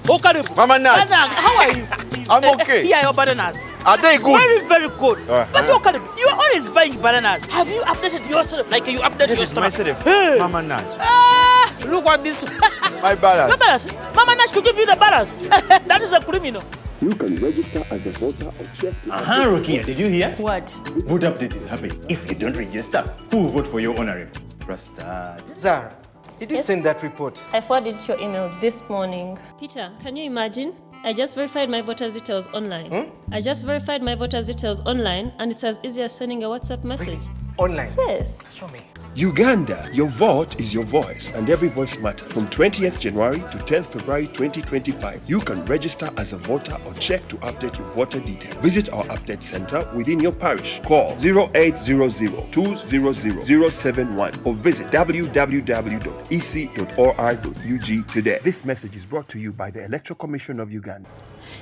Oh, Karibu. Mama Naj. How are you? I'm okay. Here are your bananas. Are they good? Very, very good. But oh, Karibu, you are always buying bananas. Have you updated yourself? Like you updated your stomach? Myself. Hey. Mama Naj. Look at this. My balance. Your balance. Mama Naj to give you the balance. That is a criminal. You can register as a voter or check. Rukia, did you hear? What? Vote update is happening. If you don't register, who will vote for your honorable? Rastad. Zara, did you send that report? I forwarded your email this morning. Peter, can you imagine? I just verified my voter's details online. I just verified my voter's details online, and it's as easy as sending a WhatsApp message. Online? Yes. Show me. Uganda, your vote is your voice, and every voice matters. From 20th January to 10th February 2025, you can register as a voter or check to update your voter details. Visit our update center within your parish. Call 0800-200-071 or visit www.ec.or.ug today. This message is brought to you by the Electoral Commission of Uganda.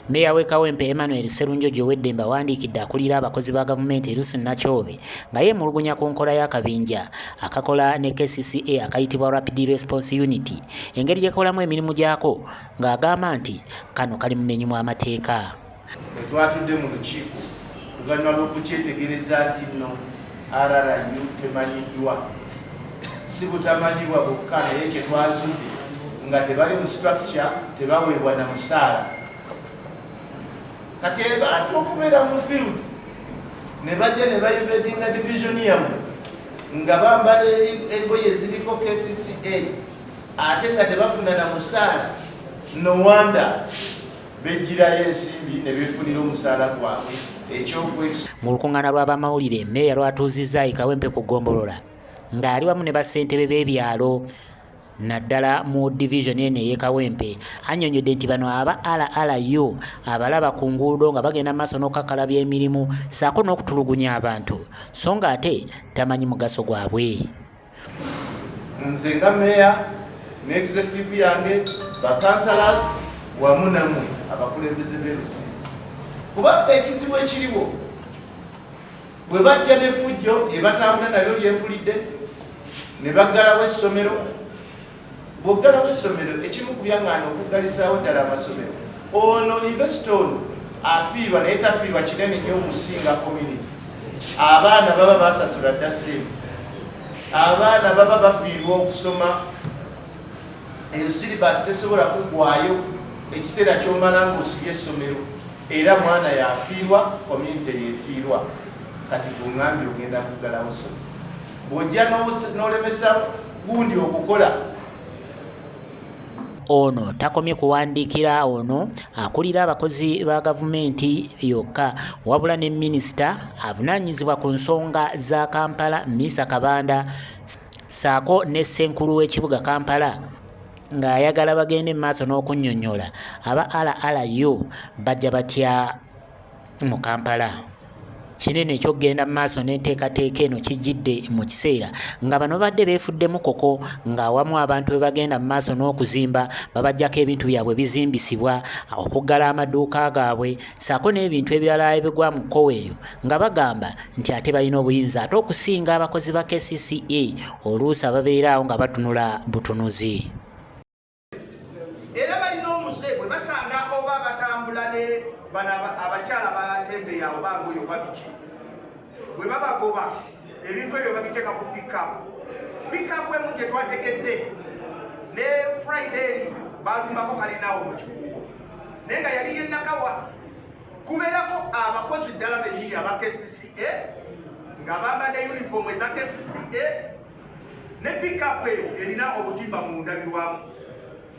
Meya w'Ekawempe Emmanuel Sserunjojo Weddemba wandiikidde akulira abakozi ba gavumenti Lucy Nakyobe nga yeemulugunya ku nkola y'akabinja akakola ne KCCA akayitibwa Rapid Response Unity engeri gyekolamu emirimu gyako ng'agamba nti kano kali mu menyimu amateeka. Twatudde mu lukiiko oluvannyuma lw'okukyetegereza nti nno RRU temanyiddwa si butamanyibwa bwokka naye kye twazudde nga tebali mu structure tebaweebwa na musaala kati abantu okubeera mu field ne bajja ne bayivadinga division yammwe nga bambala engoye eziriko KCCA ate nga tebafuna na musaala no wonder bejjirayo ensimbi ne beefunira omusaala gwabwe ekyokwekisa. Mu lukuŋŋaana lw'abamawulire Meeya lwatuuzizza Kawempe ku ggombolola ng'ali wamu ne bassentebe b'ebyalo naddala mu division ene y'Ekawempe annyonnyodde nti bano aba RRU abalaba ku nguudo nga bagenda maaso n'okukakkalabya emirimu ssaako n'okutulugunya abantu so nga ate tamanyi mugaso gwabwe. Nze nga meeya ne executive yange bakansalas wamu nammwe abakulembeze b'Erusizi kubanga ekizibu ekiriwo bwe bajja n'effujjo ebatambula nalyo lyempulidde ne baggalawo essomero bw'oggalawo essomero ekimu ku byaŋŋaana okuggalizaawo ddala amasomero ono university ono afiirwa naye tafiirwa kinene nnyo okusinga community. Abaana baba basasula dda ssente, abaana baba bafiirwa okusoma, eyo silibasi tesobola kuggwayo ekiseera ky'omala ng'osibye essomero era mwana yafiirwa community yeefiirwa kati gungambye ogenda kuggalawo essomero bw'ojja n'olemesa gundi okukola. Ono takomye kuwandiikira ono akulira abakozi ba gavumenti yokka wabula ne minisita avunaanyizibwa ku nsonga za Kampala Misa Kabanda saako ne ssenkulu w'ekibuga Kampala ng'ayagala bagende maaso n'okunnyonnyola aba RRU bajja batya mu Kampala. Kinene ekyokgenda mu maaso n'enteekateeka eno kijjidde mu kiseera nga bano badde beefuddemu koko ng'awamu abantu bwe bagenda mu maaso n'okuzimba babajjako ebintu byabwe bizimbisibwa okuggala amaduuka gaabwe ssaako n'ebintu ebirala ebigwa mu kkowe eryo nga bagamba nti ate balina obuyinza ate okusinga abakozi ba KCCA oluusi ababeeraawo nga batunula butunuzi. Era balina omuze bwe basanga oba batambula ne bana abakyala batembeya oba ngoyo babiki bwe babagoba ebintu ebyo babiteeka ku pikapu emu gye twategedde ne Friday balumbako kalinawo mu kikuubo naye nga yali yennakawa kubeerako abakozi ddala bennyini aba KCCA nga bambadde uniform eza KCCA ne pikapu eyo erina obutimba mu ndabirwamu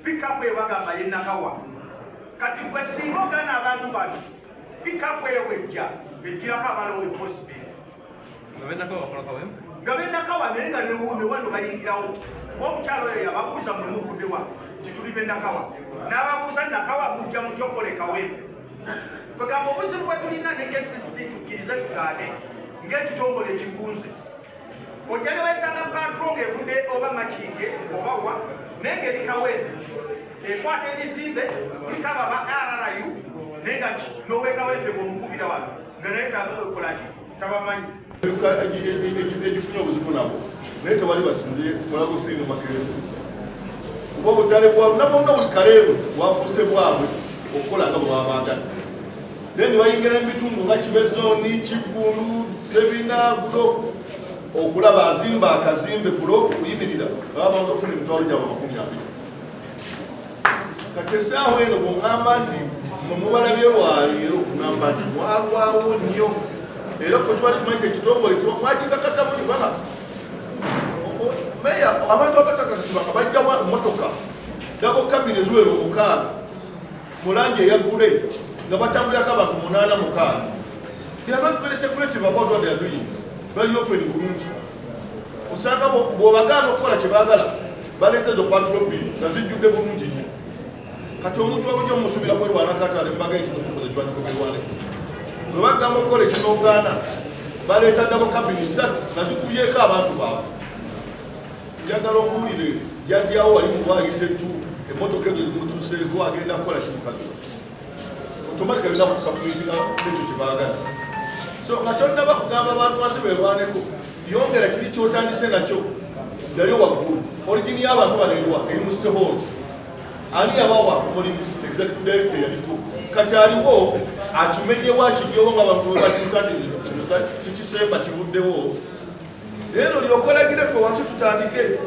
pikapu eyo bagamba yennakawa kati gwe singa ogaana abantu bano pikapu eyo wejja ejjirako abalowo eposibeti nga bennakawa naye nga newano bayingirawo omukyalo oyo yababuuza mwe muvuddewa tituli bennakawa n'ababuuza nakawa mujja mutyokolekawe bagamba obuzibu bwe tulina ne KCC tukkirize tugaane ng'ekitongole ekivunze ojja ne weesanga patro ng'evudde oba makinge oba wa naye ng'erikawe ekwata ebizimbe kuliko abo aba RRU naye nga n'owekawempe bw'omukubira wano nga naye takolaki tabamanyi egifunye obuzibu nabo naye tebali basinze mulago singa makerese obutale bwa nabonna buli kaleero bwafuuse bwabwe okukola nga bwabagala naye ne bayingira ebitundu nga Kibezooni, Kiggulu, Sebina, Buloko okulaba azimba akazimbe Buloko okuyimirira babanza okufuna emitwalo gyabwe 20. kati essaawa eno bw'oŋŋamba nti mwe mubalabye lwaleero okugamba nti mwalwawo nnyo era ffe tuba tumanyi nti ekitongole mwakikakasa mu Uganda meya abantu abatakakasibwanga bajjawa emmotoka dako kabini eziwera 6 mu langi eya ggule nga batambulirako abantu 8 they are not very secretive about what they are doing very open bulungi osanga bw'obagaana okukola kye baagala baleeta ezo patro bbiri nga zijjudde bulungi nnyo kati omuntu wabujja omusubira kwerwanako atwale mbaga ekinomukoze ekwaniko berwaneko bwe bagamba okukola ekinogaana baleeta dako kabini 3 nga zikubyeko abantu baabwe njagala okuwulire jjajjawo wali mubwayise tu emmotoka ezo zimutuuseeko agenda kukola kimukazi otomatika birina kusapulitinga ekyo kyebaagala so nga tonnaba kugamba abantu basi berwaneko yongera kiri kyotandise nakyo ddayo waggulu origini y'abantu banerwa eri mu city hall ani yabawa omulimu executive director yaliko kati aliwo akimenyewo akiryewo nga bantu webakyusa nti sikisemba kivuddewo leero lyokolagire ffe wansi tutandike